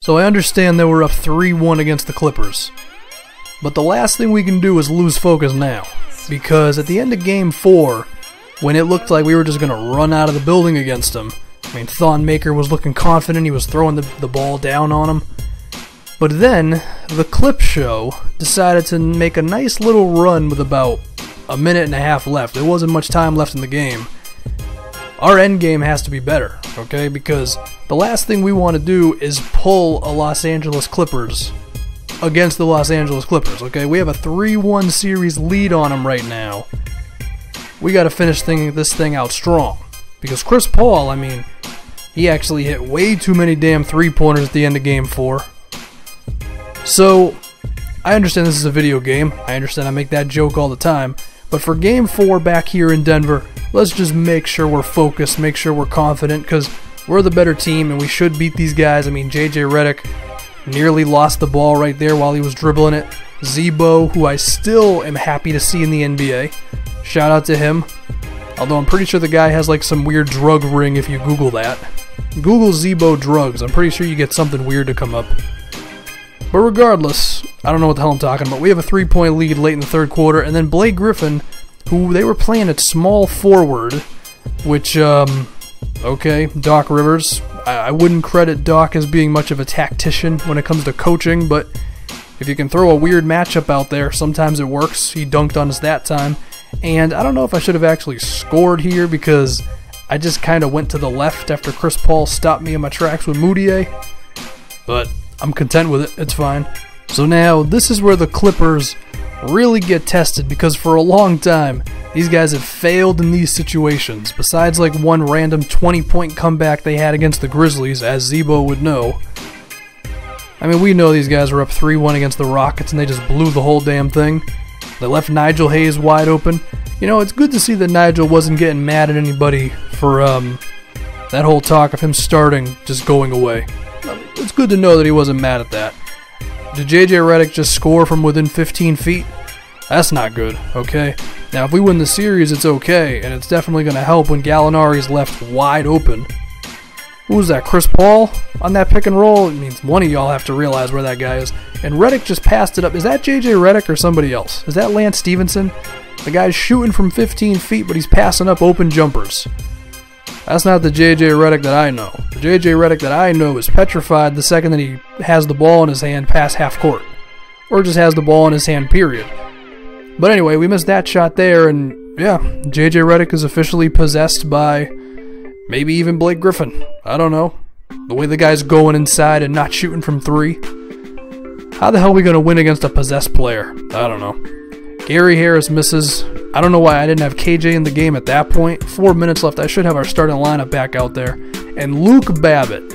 So I understand that we're up 3-1 against the Clippers. But the last thing we can do is lose focus now. Because at the end of Game 4, when it looked like we were just going to run out of the building against them, I mean, Thon Maker was looking confident, he was throwing the ball down on him. But then, the Clip Show decided to make a nice little run with about a minute and a half left. There wasn't much time left in the game. Our end game has to be better, okay? Because the last thing we want to do is pull a Los Angeles Clippers against the Los Angeles Clippers, okay? We have a 3-1 series lead on them right now. We got to finish this thing out strong. Because Chris Paul, I mean, he actually hit way too many damn three-pointers at the end of Game 4. So, I understand this is a video game. I understand I make that joke all the time. But for Game 4 back here in Denver, let's just make sure we're focused, make sure we're confident, because we're the better team and we should beat these guys. I mean, JJ Redick nearly lost the ball right there while he was dribbling it. Zebo, who I still am happy to see in the NBA. Shout out to him. Although I'm pretty sure the guy has like some weird drug ring if you Google that. Google Zebo drugs. I'm pretty sure you get something weird to come up. But regardless, I don't know what the hell I'm talking about. We have a 3-point lead late in the third quarter, and then Blake Griffin, who they were playing at small forward, which, okay, Doc Rivers. I wouldn't credit Doc as being much of a tactician when it comes to coaching, but if you can throw a weird matchup out there, sometimes it works. He dunked on us that time. And I don't know if I should have actually scored here because I just kind of went to the left after Chris Paul stopped me in my tracks with Moutier. But I'm content with it. It's fine. So now, this is where the Clippers really get tested because for a long time, these guys have failed in these situations. Besides like one random 20-point comeback they had against the Grizzlies, as Zebo would know. I mean, we know these guys were up 3-1 against the Rockets and they just blew the whole damn thing. They left Nigel Hayes wide open. You know, it's good to see that Nigel wasn't getting mad at anybody for that whole talk of him starting just going away. It's good to know that he wasn't mad at that. Did JJ Redick just score from within 15 feet? That's not good, okay? Now, if we win the series, it's okay, and it's definitely going to help when Gallinari's left wide open. Who was that, Chris Paul on that pick and roll? It means one of y'all have to realize where that guy is. And Redick just passed it up. Is that JJ Redick or somebody else? Is that Lance Stevenson? The guy's shooting from 15 feet, but he's passing up open jumpers. That's not the JJ Redick that I know. The JJ Redick that I know is petrified the second that he has the ball in his hand past half court. Or just has the ball in his hand, period. But anyway, we missed that shot there, and yeah, JJ Redick is officially possessed by maybe even Blake Griffin. I don't know. The way the guy's going inside and not shooting from three. How the hell are we going to win against a possessed player? I don't know. Gary Harris misses. I don't know why I didn't have KJ in the game at that point. 4 minutes left. I should have our starting lineup back out there. And Luke Babbitt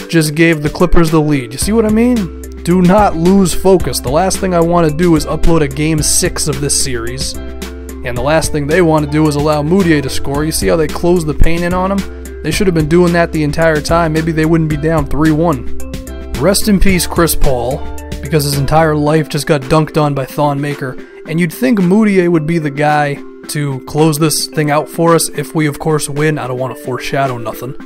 just gave the Clippers the lead. You see what I mean? Do not lose focus. The last thing I want to do is upload a Game 6 of this series. And the last thing they want to do is allow Moutier to score. You see how they closed the paint in on him? They should have been doing that the entire time. Maybe they wouldn't be down 3-1. Rest in peace, Chris Paul, because his entire life just got dunked on by Thon Maker. And you'd think Moutier would be the guy to close this thing out for us if we, of course, win. I don't want to foreshadow nothing.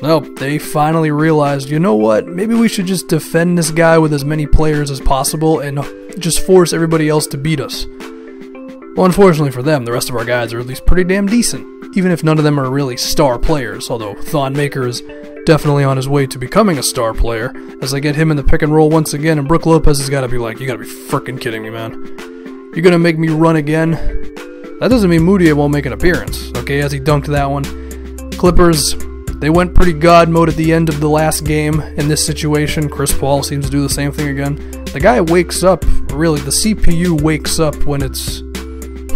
Nope, they finally realized, you know what? Maybe we should just defend this guy with as many players as possible and just force everybody else to beat us. Well, unfortunately for them, the rest of our guys are at least pretty damn decent, even if none of them are really star players, although Thon Maker is definitely on his way to becoming a star player, as I get him in the pick and roll once again, and Brook Lopez has got to be like, you got to be freaking kidding me, man. You're going to make me run again? That doesn't mean Moutier won't make an appearance, okay, as he dunked that one. Clippers, they went pretty god mode at the end of the last game in this situation. Chris Paul seems to do the same thing again. The guy wakes up, really, the CPU wakes up when it's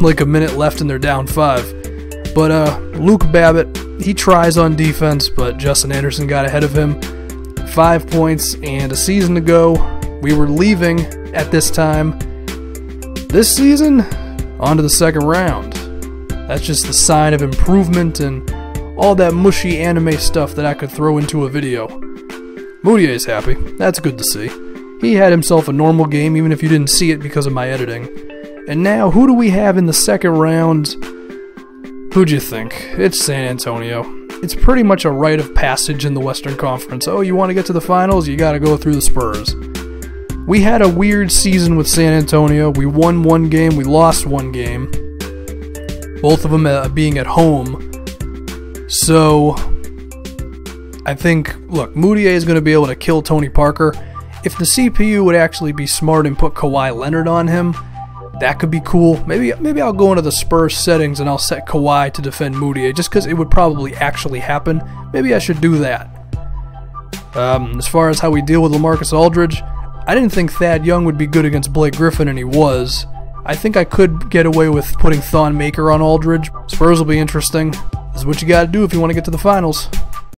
like a minute left and they're down 5. But Luke Babbitt, he tries on defense, but Justin Anderson got ahead of him. 5 points, and a season ago, we were leaving at this time. This season, on to the second round. That's just the sign of improvement and all that mushy anime stuff that I could throw into a video. Moutier's happy. That's good to see. He had himself a normal game, even if you didn't see it because of my editing. And now, who do we have in the second round? Who'd you think? It's San Antonio. it's pretty much a rite of passage in the Western Conference. Oh, you want to get to the finals? You got to go through the Spurs. We had a weird season with San Antonio. We won one game, we lost one game. Both of them being at home. So, I think, look, Moutier is going to be able to kill Tony Parker. If the CPU would actually be smart and put Kawhi Leonard on him, that could be cool. Maybe I'll go into the Spurs settings and I'll set Kawhi to defend Moutier, just because it would probably actually happen. Maybe I should do that. As far as how we deal with LaMarcus Aldridge, I didn't think Thad Young would be good against Blake Griffin, and he was. I think I could get away with putting Thon Maker on Aldridge. Spurs will be interesting. This is what you gotta do if you want to get to the finals.